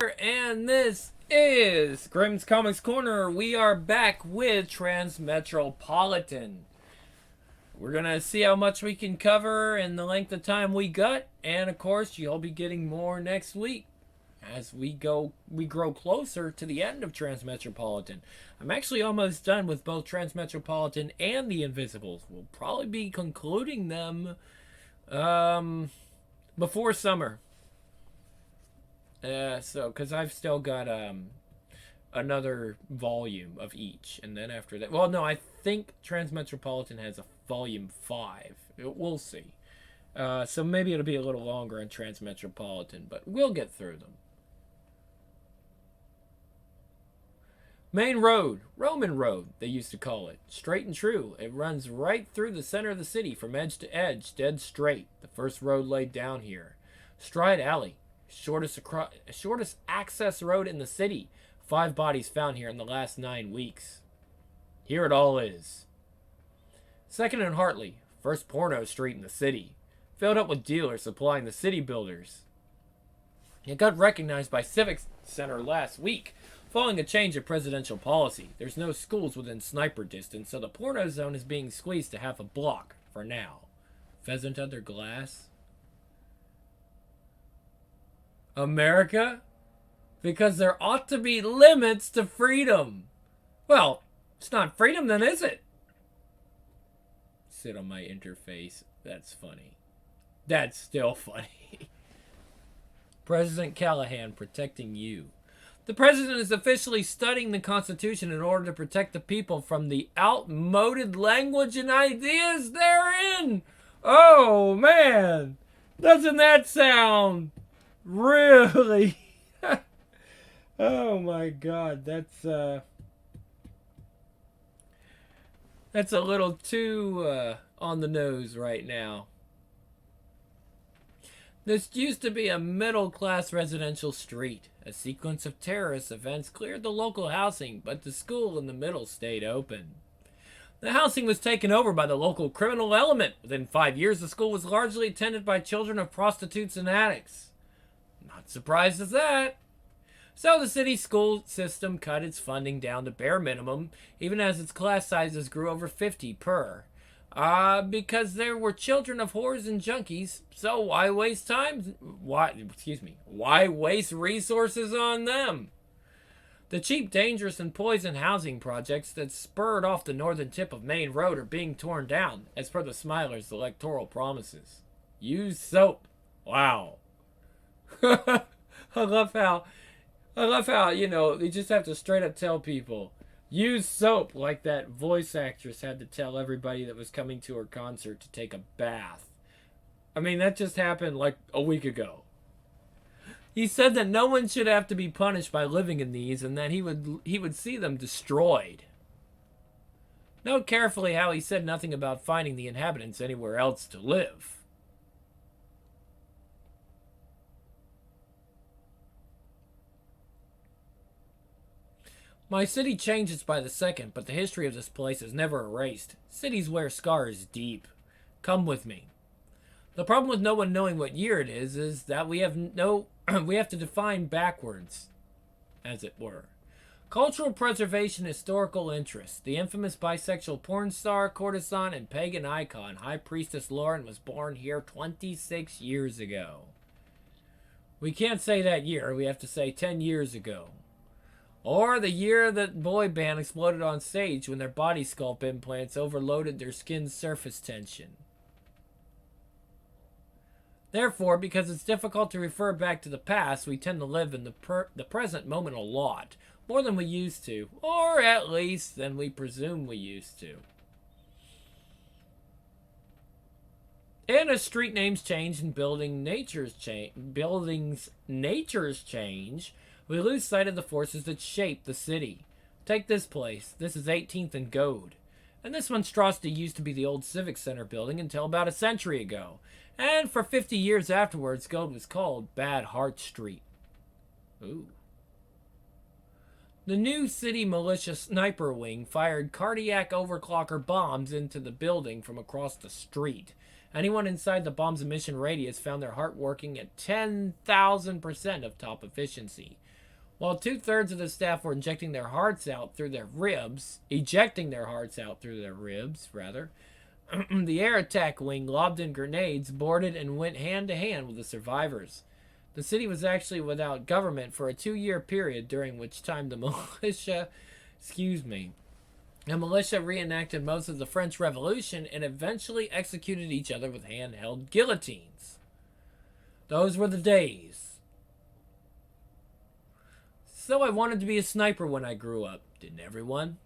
And this is Grimm's Comics Corner. We are back with Transmetropolitan. We're gonna see how much we can cover in the length of time we got, and of course, you'll be getting more next week as we grow closer to the end of Transmetropolitan. I'm actually almost done with both Transmetropolitan and the Invisibles. We'll probably be concluding them before summer. Because I've still got another volume of each, and then after that, well, no, I think Transmetropolitan has a volume 5. We'll see. So maybe it'll be a little longer in Transmetropolitan, but we'll get through them. Main Road, Roman Road, they used to call it. Straight and true. It runs right through the center of the city from edge to edge, dead straight. The first road laid down here. Stride Alley, shortest access road in the city. 5 bodies found here in the last 9 weeks. Here it all is. Second and Hartley, first porno street in the city. Filled up with dealers supplying the city builders. It got recognized by Civic Center last week. Following a change of presidential policy, there's no schools within sniper distance, so the porno zone is being squeezed to half a block for now. Pheasant under glass? America? Because there ought to be limits to freedom. Well, it's not freedom then, is it? Sit on my interface. That's funny. That's still funny. President Callahan protecting you. The president is officially studying the Constitution in order to protect the people from the outmoded language and ideas therein. Oh, man. Doesn't that sound really? Oh, my God. That's a little too on the nose right now. This used to be a middle-class residential street. A sequence of terrorist events cleared the local housing, but the school in the middle stayed open. The housing was taken over by the local criminal element. Within 5 years, the school was largely attended by children of prostitutes and addicts. Not surprised at that. So the city school system cut its funding down to bare minimum, even as its class sizes grew over 50 per. Because there were children of whores and junkies, so why waste time? Why waste resources on them? The cheap, dangerous, and poison housing projects that spurred off the northern tip of Main Road are being torn down, as per the Smilers' electoral promises. Use soap. Wow. I love how, they just have to straight up tell people, use soap, like that voice actress had to tell everybody that was coming to her concert to take a bath. I mean, that just happened like a week ago. He said that no one should have to be punished by living in these, and that he would see them destroyed. Note carefully how he said nothing about finding the inhabitants anywhere else to live. My city changes by the second, but the history of this place is never erased. Cities wear scars deep. Come with me. The problem with no one knowing what year it is that we have to define backwards, as it were. Cultural preservation, historical interest. The infamous bisexual porn star, courtesan, and pagan icon, High Priestess Lauren, was born here 26 years ago. We can't say that year, we have to say 10 years ago. Or the year that boy band exploded on stage when their body sculpt implants overloaded their skin's surface tension. Therefore, because it's difficult to refer back to the past, we tend to live in the present moment a lot, more than we used to, or at least than we presume we used to. And as street names change and buildings natures change, we lose sight of the forces that shape the city. Take this place. This is 18th and Goad. And this monstrosity used to be the old Civic Center building until about a century ago. And for 50 years afterwards, Goad was called Bad Heart Street. Ooh. The new city militia sniper wing fired cardiac overclocker bombs into the building from across the street. Anyone inside the bomb's emission radius found their heart working at 10,000% of top efficiency. While 2/3 of the staff were ejecting their hearts out through their ribs, rather, the air attack wing lobbed in grenades, boarded, and went hand to hand with the survivors. The city was actually without government for a 2-year period, during which time the militia reenacted most of the French Revolution and eventually executed each other with handheld guillotines. Those were the days. So I wanted to be a sniper when I grew up. Didn't everyone?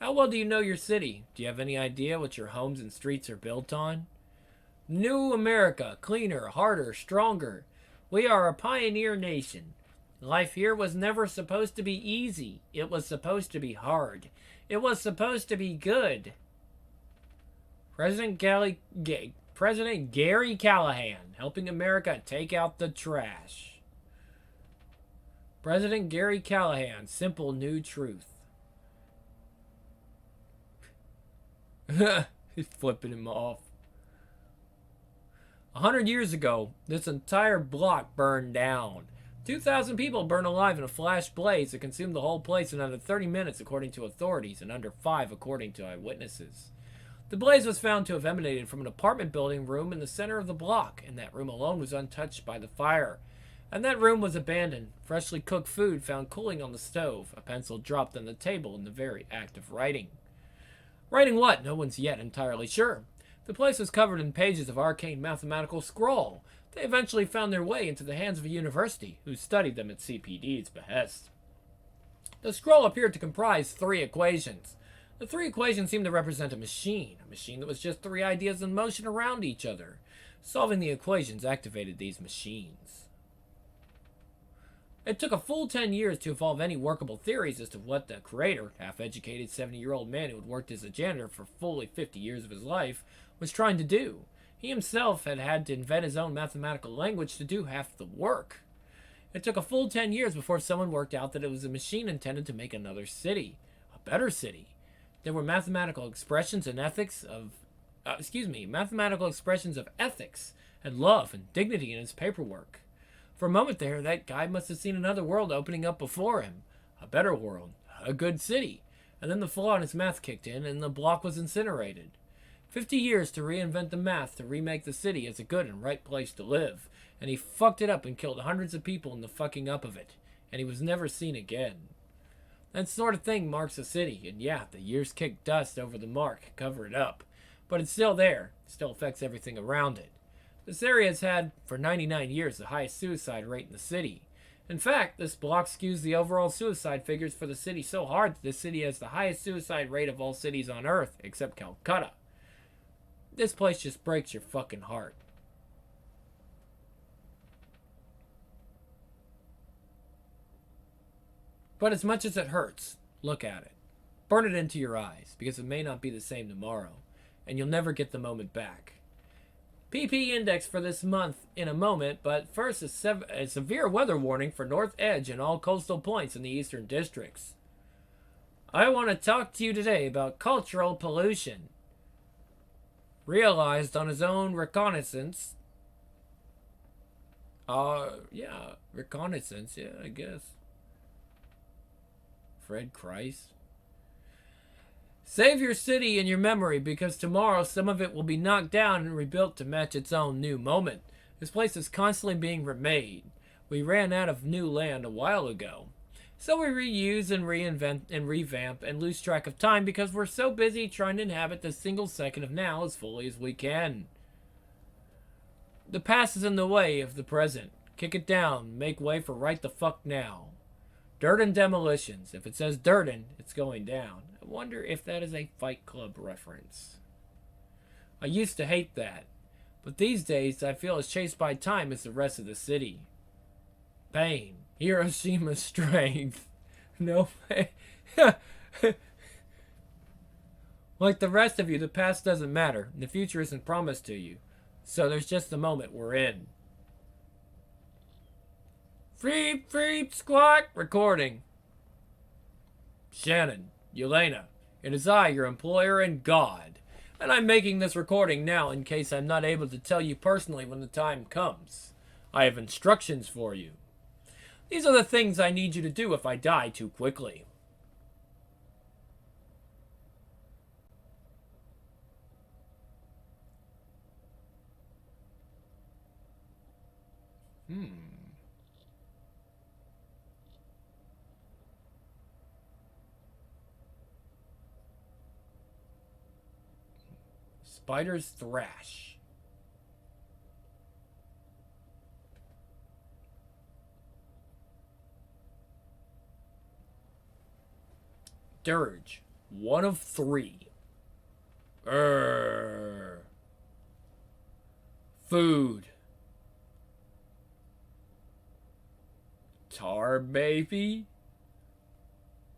How well do you know your city? Do you have any idea what your homes and streets are built on? New America, cleaner, harder, stronger. We are a pioneer nation. Life here was never supposed to be easy. It was supposed to be hard. It was supposed to be good. President Gary Callahan, helping America take out the trash. President Gary Callahan, simple new truth. He's flipping him off. 100 years ago, this entire block burned down. 2,000 people burned alive in a flash blaze that consumed the whole place in under 30 minutes, according to authorities, and under 5, according to eyewitnesses. The blaze was found to have emanated from an apartment building room in the center of the block, and that room alone was untouched by the fire. And that room was abandoned. Freshly cooked food found cooling on the stove. A pencil dropped on the table in the very act of writing. Writing what? No one's yet entirely sure. The place was covered in pages of arcane mathematical scroll. They eventually found their way into the hands of a university, who studied them at CPD's behest. The scroll appeared to comprise 3 equations. The 3 equations seemed to represent a machine that was just 3 ideas in motion around each other. Solving the equations activated these machines. It took a full 10 years to evolve any workable theories as to what the creator, half-educated 70-year-old man who had worked as a janitor for fully 50 years of his life, was trying to do. He himself had to invent his own mathematical language to do half the work. It took a full 10 years before someone worked out that it was a machine intended to make another city, a better city. There were mathematical expressions of ethics and love and dignity in his paperwork. For a moment there, that guy must have seen another world opening up before him. A better world. A good city. And then the flaw in his math kicked in, and the block was incinerated. 50 years to reinvent the math to remake the city as a good and right place to live. And he fucked it up and killed hundreds of people in the fucking up of it. And he was never seen again. That sort of thing marks a city, and yeah, the years kick dust over the mark, cover it up. But it's still there. It still affects everything around it. This area has had, for 99 years, the highest suicide rate in the city. In fact, this block skews the overall suicide figures for the city so hard that this city has the highest suicide rate of all cities on Earth, except Calcutta. This place just breaks your fucking heart. But as much as it hurts, look at it. Burn it into your eyes, because it may not be the same tomorrow, and you'll never get the moment back. PP index for this month in a moment, but first a severe weather warning for North Edge and all coastal points in the eastern districts. I want to talk to you today about cultural pollution. Realized on his own reconnaissance. Reconnaissance, yeah, I guess. Fred Christ. Save your city in your memory, because tomorrow some of it will be knocked down and rebuilt to match its own new moment. This place is constantly being remade. We ran out of new land a while ago. So we reuse and reinvent and revamp and lose track of time because we're so busy trying to inhabit the single second of now as fully as we can. The past is in the way of the present. Kick it down. Make way for right the fuck now. Durden Demolitions. If it says Durden, it's going down. I wonder if that is a Fight Club reference. I used to hate that, but these days I feel as chased by time as the rest of the city. Pain. Hiroshima's strength. No pain. Like the rest of you, the past doesn't matter. The future isn't promised to you. So there's just the moment we're in. Freep, freep, squawk, recording. Shannon, Yelena, it is I, your employer and God. And I'm making this recording now in case I'm not able to tell you personally when the time comes. I have instructions for you. These are the things I need you to do if I die too quickly. Spider's Thrash. Dirge. 1 of 3. Food. Tar Baby?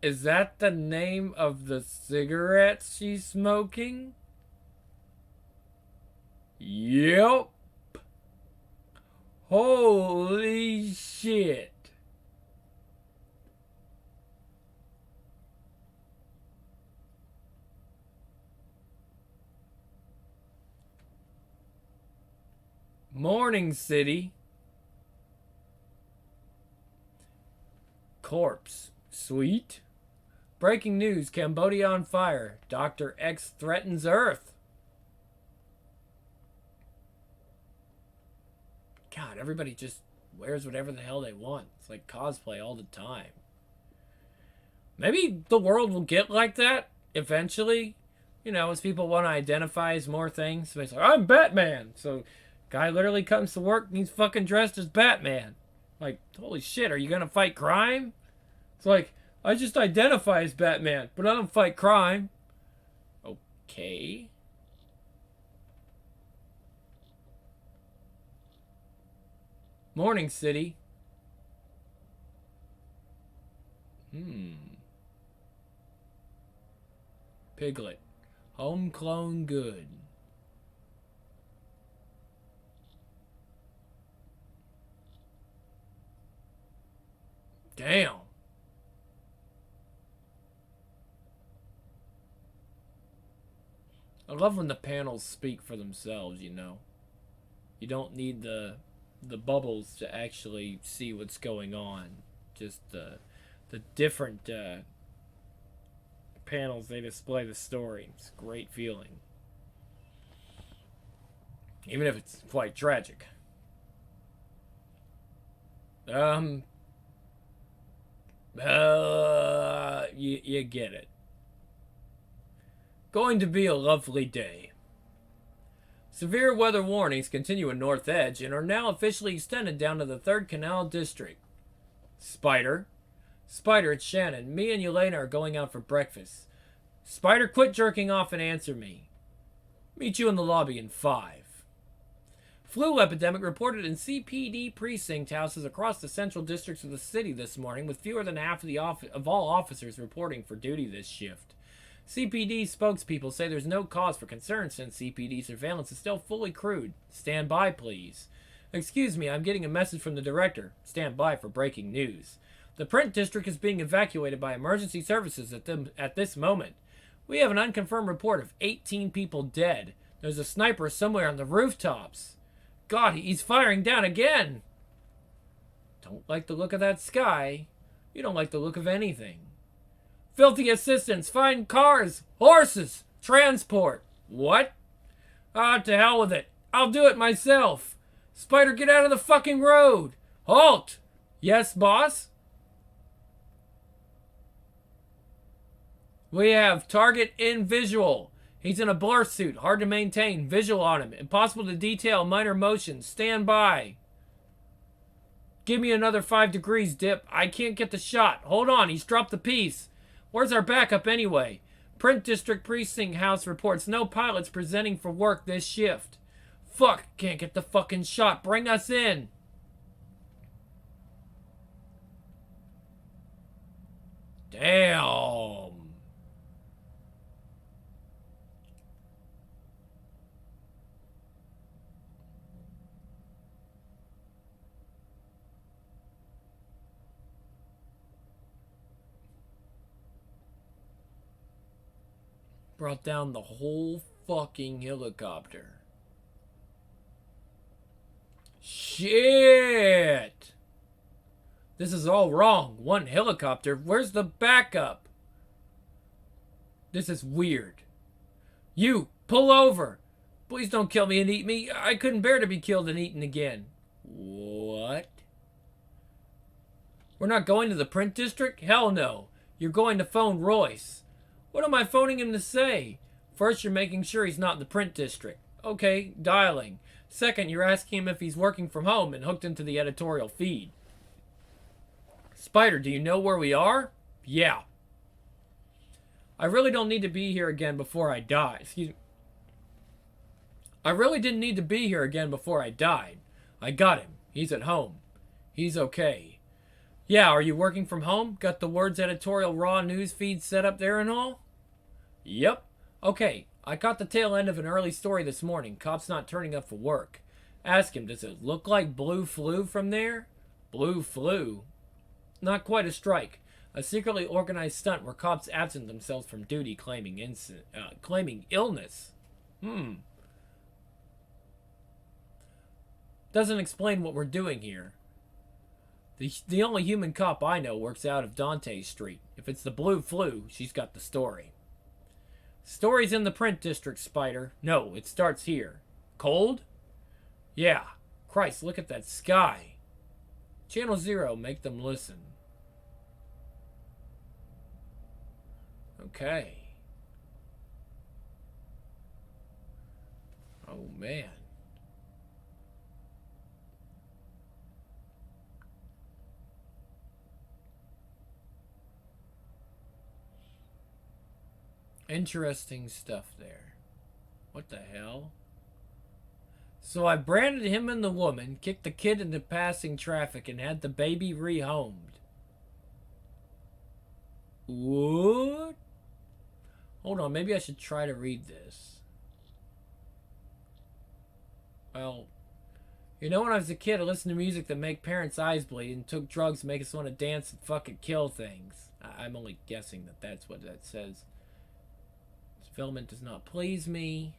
Is that the name of the cigarette she's smoking? Yep. Holy shit. Morning City. Corpse. Sweet. Breaking news. Cambodia on fire. Dr. X threatens Earth. God, everybody just wears whatever the hell they want. It's like cosplay all the time. Maybe the world will get like that eventually. You know, as people want to identify as more things. So it's like, I'm Batman. So guy literally comes to work and he's fucking dressed as Batman. Like, holy shit, are you gonna fight crime? It's like, I just identify as Batman, but I don't fight crime. Okay. Morning City. Piglet. Home clone good. Damn. I love when the panels speak for themselves, you know. You don't need the bubbles to actually see what's going on. Just the different panels, they display the story. It's a great feeling. Even if it's quite tragic. You get it. Going to be a lovely day. Severe weather warnings continue in North Edge and are now officially extended down to the 3rd Canal District. Spider, it's Shannon. Me and Yelena are going out for breakfast. Spider, quit jerking off and answer me. Meet you in the lobby in 5. Flu epidemic reported in CPD precinct houses across the central districts of the city this morning, with fewer than half of all officers reporting for duty this shift. CPD spokespeople say there's no cause for concern since CPD surveillance is still fully crude. Stand by, please. Excuse me, I'm getting a message from the director. Stand by for breaking news. The print district is being evacuated by emergency services at this moment. We have an unconfirmed report of 18 people dead. There's a sniper somewhere on the rooftops. God, he's firing down again. Don't like the look of that sky. You don't like the look of anything. Filthy assistants, find cars, horses, transport. What? To hell with it. I'll do it myself. Spider, get out of the fucking road. Halt. Yes, boss? We have target in visual. He's in a blur suit, hard to maintain. Visual on him. Impossible to detail minor motions. Stand by. Give me another 5 degrees, Dip. I can't get the shot. Hold on, he's dropped the piece. Where's our backup anyway? Print District Precinct House reports no pilots presenting for work this shift. Fuck, can't get the fucking shot. Bring us in. Damn. Brought down the whole fucking helicopter. Shit! This is all wrong. One helicopter? Where's the backup? This is weird. You, pull over. Please don't kill me and eat me. I couldn't bear to be killed and eaten again. What? We're not going to the print district? Hell no. You're going to phone Royce. What am I phoning him to say? First, you're making sure he's not in the print district. Okay, dialing. Second, you're asking him if he's working from home and hooked into the editorial feed. Spider, do you know where we are? Yeah. I really don't need to be here again before I die. Excuse me. I really didn't need to be here again before I died. I got him. He's at home. He's okay. Yeah, are you working from home? Got the Words editorial raw news feed set up there and all? Yep. Okay, I caught the tail end of an early story this morning. Cop's not turning up for work. Ask him, does it look like blue flu from there? Blue flu? Not quite a strike. A secretly organized stunt where cops absent themselves from duty claiming illness. Doesn't explain what we're doing here. The only human cop I know works out of Dante Street. If it's the blue flu, she's got the story. Story's in the print district, Spider. No, it starts here. Cold? Yeah. Christ, look at that sky. Channel 0, make them listen. Okay. Oh, man. Interesting stuff there. What the hell? So I branded him and the woman, kicked the kid into passing traffic, and had the baby rehomed. What? Hold on, maybe I should try to read this. Well, you know, when I was a kid, I listened to music that make parents' eyes bleed and took drugs to make us want to dance and fucking kill things. I'm only guessing that that's what that says. This filament does not please me.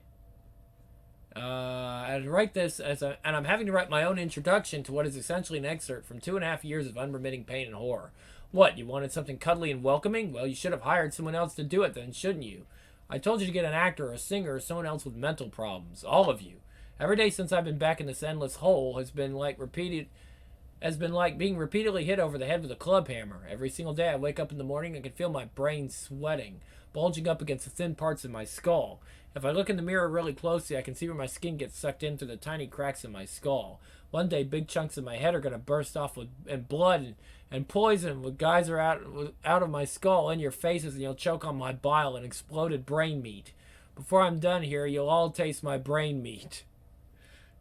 I write this and I'm having to write my own introduction to what is essentially an excerpt from 2.5 years of unremitting pain and horror. What, you wanted something cuddly and welcoming? Well, you should have hired someone else to do it then, shouldn't you? I told you to get an actor or a singer or someone else with mental problems. All of you. Every day since I've been back in this endless hole has been like being repeatedly hit over the head with a club hammer. Every single day I wake up in the morning and can feel my brain sweating, bulging up against the thin parts of my skull. If I look in the mirror really closely, I can see where my skin gets sucked in through the tiny cracks in my skull. One day, big chunks of my head are going to burst off and blood and poison with geyser out of my skull in your faces, and you'll choke on my bile and exploded brain meat. Before I'm done here, you'll all taste my brain meat.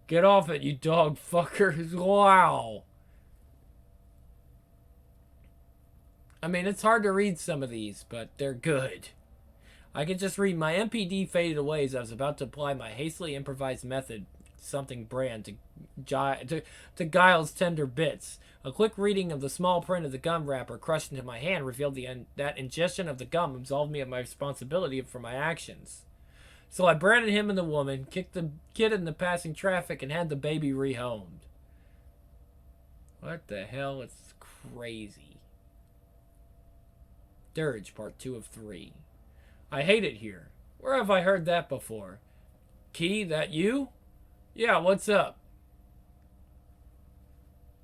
Get off it, you dog fuckers. Wow. I mean, it's hard to read some of these, but they're good. I can just read. My MPD faded away as I was about to apply my hastily improvised method, something brand, to Giles' tender bits. A quick reading of the small print of the gum wrapper crushed into my hand revealed that ingestion of the gum absolved me of my responsibility for my actions. So I branded him and the woman, kicked the kid in the passing traffic, and had the baby rehomed. What the hell? It's crazy. Dirge, part 2 of 3. I hate it here. Where have I heard that before? Key, that you? Yeah, what's up?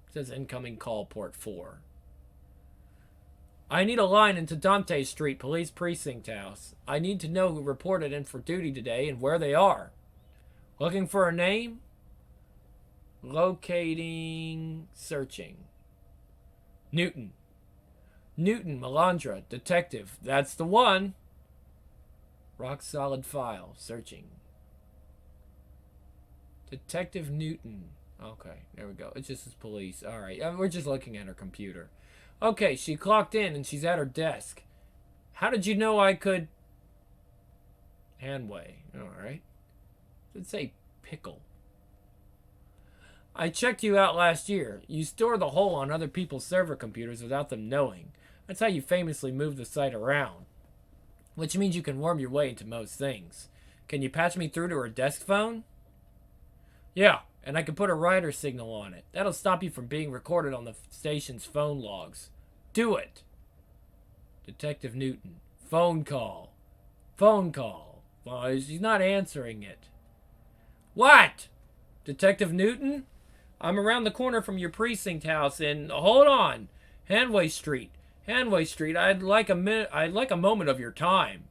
It says incoming call, port 4. I need a line into Dante Street Police Precinct House. I need to know who reported in for duty today and where they are. Looking for a name? Locating. Searching. Newton, Melandra, detective. That's the one. Rock solid file. Searching. Detective Newton. Okay, there we go. It just says police. Alright, we're just looking at her computer. Okay, she clocked in and she's at her desk. How did you know I could... Handway. Alright. Did say pickle. I checked you out last year. You store the whole on other people's server computers without them knowing. That's how you famously move the site around. Which means you can worm your way into most things. Can you patch me through to her desk phone? Yeah, And I can put a rider signal on it. That'll stop you from being recorded on the station's phone logs. Do it. Detective Newton. Phone call. Phone call. Well, he's not answering it. What? Detective Newton? I'm around the corner from your precinct house in... Hold on. Hanway Street. Hanway Street. I'd like a moment of your time.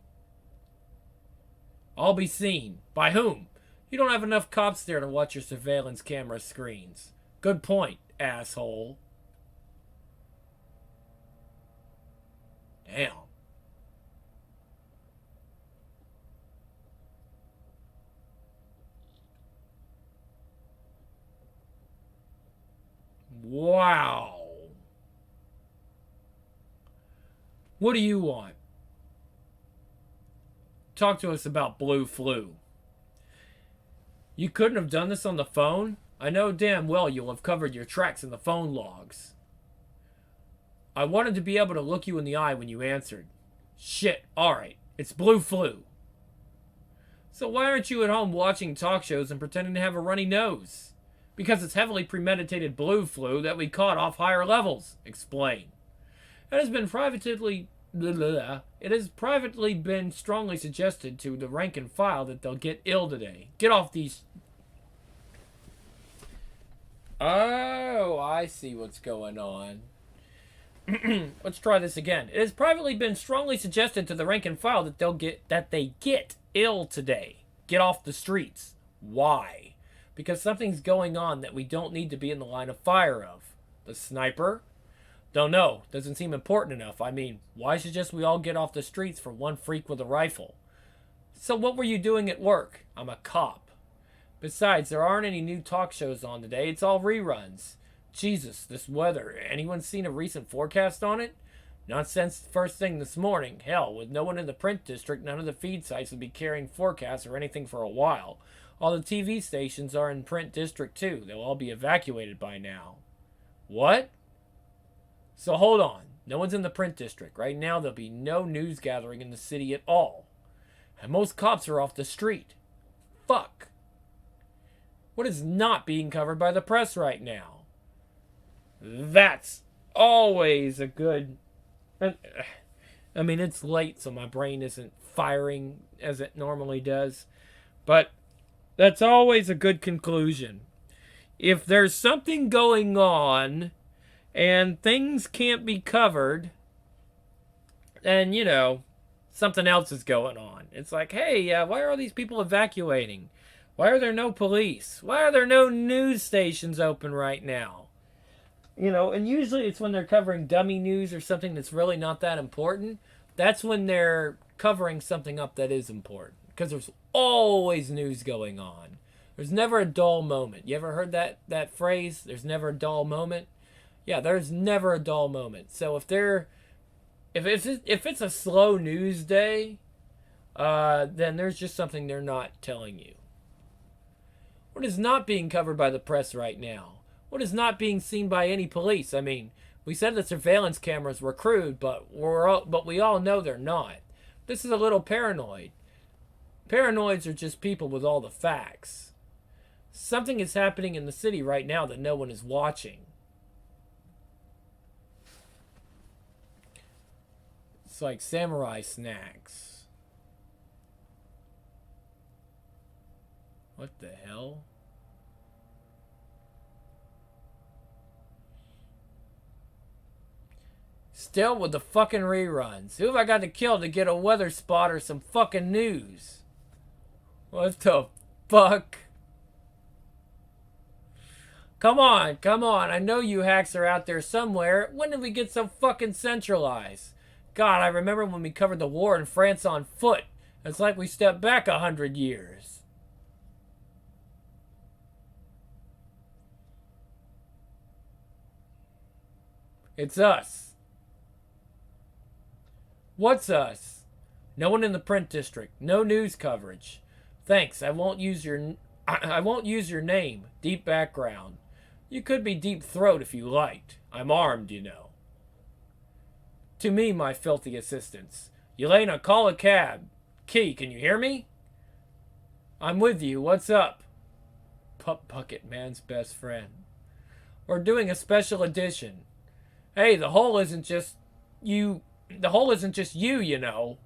I'll be seen. By whom? You don't have enough cops there to watch your surveillance camera screens. Good point, asshole. Damn. Wow. What do you want? Talk to us about Blue Flu. You couldn't have done this on the phone? I know damn well you'll have covered your tracks in the phone logs. I wanted to be able to look you in the eye when you answered. Shit, alright. It's Blue Flu. So why aren't you at home watching talk shows and pretending to have a runny nose? Because it's heavily premeditated Blue Flu that we caught off higher levels. Explain. It has privately been strongly suggested to the rank and file that they'll get ill today. Get off these... Oh, I see what's going on. Let's try this again. It has privately been strongly suggested to the rank and file that they get ill today. Get off the streets. Why? Because something's going on that we don't need to be in the line of fire of. The sniper? Don't know. Doesn't seem important enough. I mean, why suggest we all get off the streets for one freak with a rifle? So what were you doing at work? I'm a cop. Besides, there aren't any new talk shows on today. It's all reruns. Jesus, this weather. Anyone seen a recent forecast on it? Not since first thing this morning. Hell, with no one in the print district, none of the feed sites will be carrying forecasts or anything for a while. All the TV stations are in print district too. They'll all be evacuated by now. What? So hold on. No one's in the print district. Right now there'll be no news gathering in the city at all. And most cops are off the street. Fuck. What is not being covered by the press right now? That's always a good... I mean, it's late, so my brain isn't firing as it normally does. But that's always a good conclusion. If there's something going on and things can't be covered, then, you know, something else is going on. It's like, hey, why are all these people evacuating? Why are there no police? Why are there no news stations open right now? You know, and usually it's when they're covering dummy news or something that's really not that important. That's when they're covering something up that is important. Because there's always news going on. There's never a dull moment. You ever heard that phrase? There's never a dull moment? Yeah, there's never a dull moment. So if it's a slow news day, then there's just something they're not telling you. What is not being covered by the press right now? What is not being seen by any police? I mean, we said the surveillance cameras were crude, but we all know they're not. This is a little paranoid. Paranoids are just people with all the facts. Something is happening in the city right now that no one is watching. It's like samurai snacks. What the hell? Still with the fucking reruns. Who have I got to kill to get a weather spot or some fucking news? What the fuck? Come on, come on. I know you hacks are out there somewhere. When did we get so fucking centralized? God, I remember when we covered the war in France on foot. It's like we stepped back 100 years. It's us. What's us? No one in the print district. No news coverage. Thanks. I won't use your name. Deep background. You could be Deep Throat if you liked. I'm armed, you know. To me, my filthy assistants. Yelena, call a cab. Key, can you hear me? I'm with you. What's up? Pup Bucket Man's best friend. We're doing a special edition. Hey, the hole isn't just you. The hole isn't just you, you know.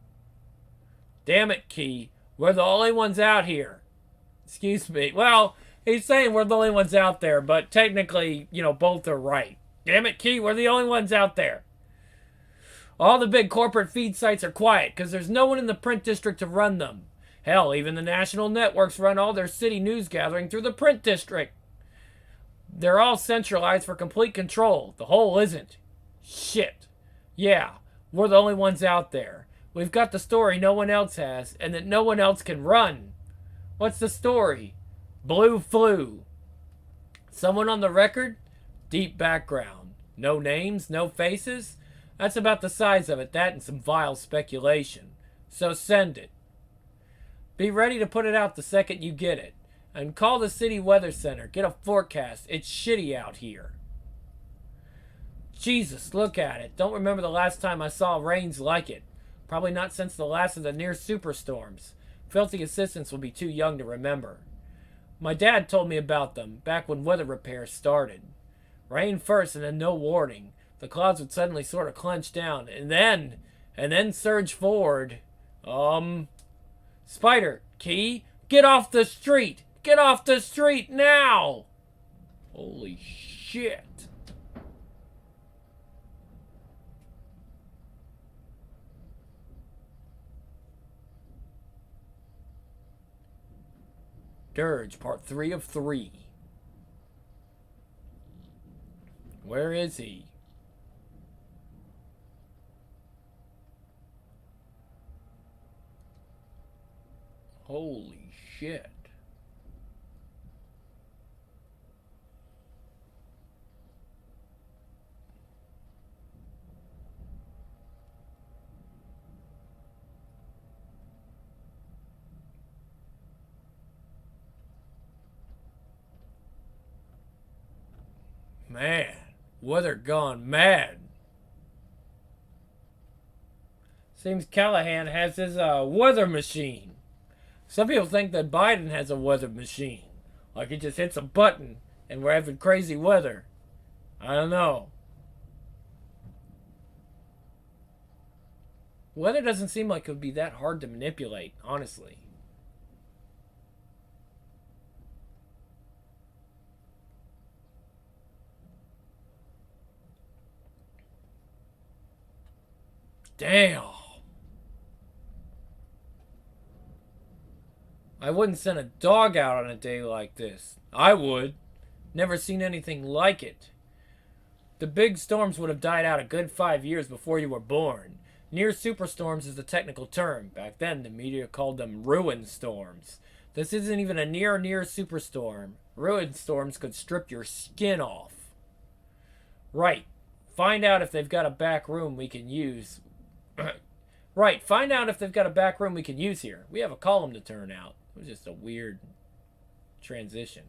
Damn it, Key. We're the only ones out here. Excuse me. Well, he's saying we're the only ones out there, but technically, both are right. Damn it, Key. We're the only ones out there. All the big corporate feed sites are quiet because there's no one in the print district to run them. Hell, even the national networks run all their city news gathering through the print district. They're all centralized for complete control. The whole isn't. Shit. Yeah, we're the only ones out there. We've got the story no one else has, and that no one else can run. What's the story? Blue flu. Someone on the record? Deep background. No names, no faces? That's about the size of it, that and some vile speculation. So send it. Be ready to put it out the second you get it. And call the city weather center. Get a forecast. It's shitty out here. Jesus, look at it. Don't remember the last time I saw rains like it. Probably not since the last of the near superstorms. Filthy assistants will be too young to remember. My dad told me about them, back when weather repairs started. Rain first and then no warning. The clouds would suddenly sort of clench down, and then surge forward. Spider, Key, get off the street! Get off the street now! Holy shit. Dirge, part 3 of 3. Where is he? Holy shit. Man, weather gone mad. Seems Callahan has his weather machine. Some people think that Biden has a weather machine. Like he just hits a button and we're having crazy weather. I don't know. Weather doesn't seem like it would be that hard to manipulate, honestly. Damn. I wouldn't send a dog out on a day like this. I would. Never seen anything like it. The big storms would have died out a good 5 years before you were born. Near superstorms is the technical term. Back then, the media called them ruin storms. This isn't even a near superstorm. Ruin storms could strip your skin off. Right. Find out if they've got a back room we can use. Right. Find out if they've got a back room we can use here. We have a column to turn out. It was just a weird transition.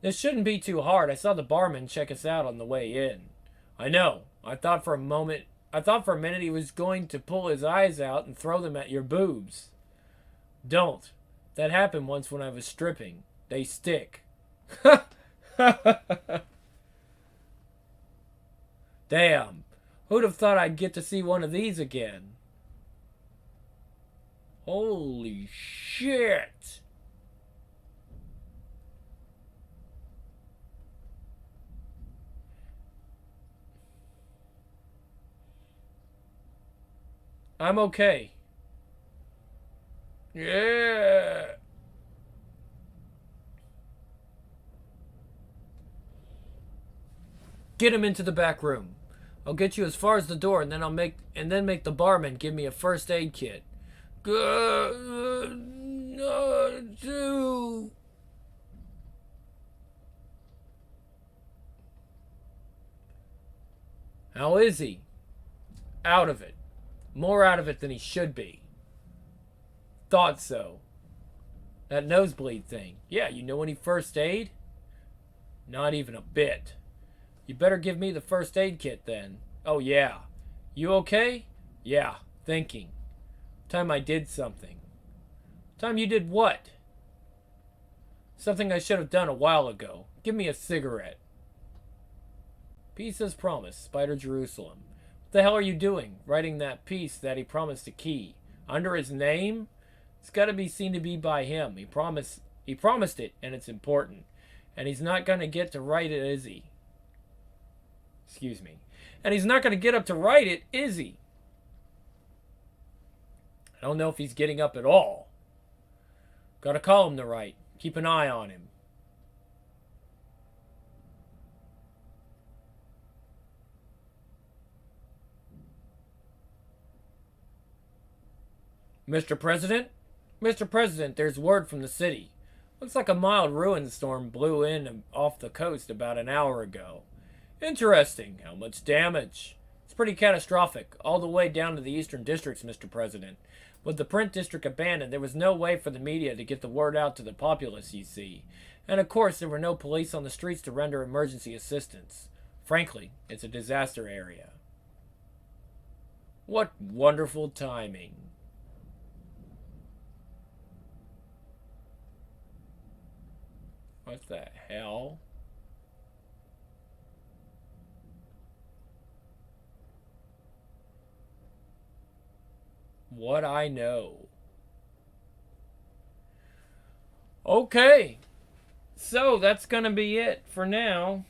This shouldn't be too hard. I saw the barman check us out on the way in. I know. I thought for a minute he was going to pull his eyes out and throw them at your boobs. Don't. That happened once when I was stripping. They stick. Damn. Who'd have thought I'd get to see one of these again? Holy shit. I'm okay. Yeah. Get him into the back room. I'll get you as far as the door, and then make the barman give me a first aid kit. How is he? Out of it. More out of it than he should be. Thought so. That nosebleed thing. Yeah, you know any first aid? Not even a bit. You better give me the first aid kit then. Oh yeah. You okay? Yeah, thinking. Time I did something. Time you did what? Something I should have done a while ago. Give me a cigarette. Peace as promised, Spider Jerusalem. What the hell are you doing? Writing that piece that he promised to key. Under his name? It's gotta be seen to be by him. He promised it, and it's important. And he's not gonna get to write it, is he? Excuse me. And he's not gonna get up to write it, is he? I don't know if he's getting up at all. Gotta call him to write. Keep an eye on him. Mr. President? Mr. President, there's word from the city. Looks like a mild ruin storm blew in off the coast about an hour ago. Interesting. How much damage? It's pretty catastrophic, all the way down to the eastern districts, Mr. President. With the print district abandoned, there was no way for the media to get the word out to the populace, you see. And of course, there were no police on the streets to render emergency assistance. Frankly, it's a disaster area. What wonderful timing. What the hell? What I know. Okay. So that's gonna be it for now.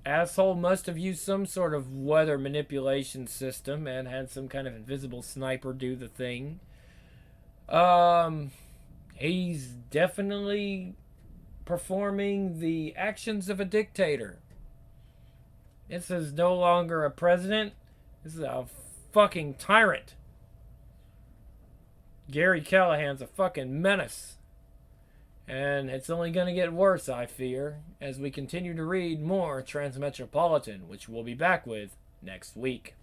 Asshole must have used some sort of weather manipulation system and had some kind of invisible sniper do the thing. He's definitely performing the actions of a dictator. This is no longer a president. This is a fucking tyrant. Gary Callahan's a fucking menace. And it's only going to get worse, I fear, as we continue to read more Transmetropolitan, which we'll be back with next week.